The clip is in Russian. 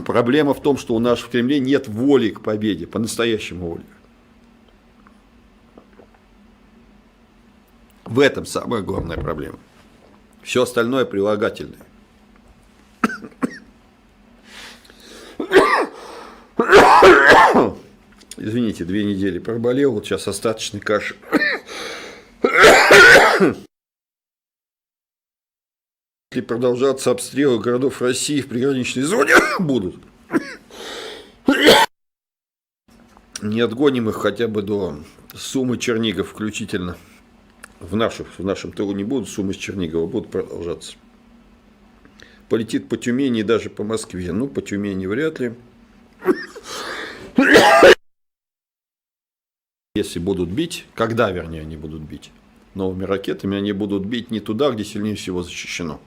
Проблема в том, что у нас в Кремле нет воли к победе, по-настоящему воли. В этом самая главная проблема. Все остальное прилагательное. Извините, 2 недели проболел, вот сейчас остаточный кашель. Если продолжаться обстрелы городов России в приграничной зоне будут, не отгоним их хотя бы до Сумы, Чернигов включительно. В нашем тылу не будут, Сумы с Чернигова будут продолжаться. Полетит по Тюмени и даже по Москве. Ну, по Тюмени вряд ли. Если будут бить, когда, вернее, они будут бить новыми ракетами, они будут бить не туда, где сильнее всего защищено.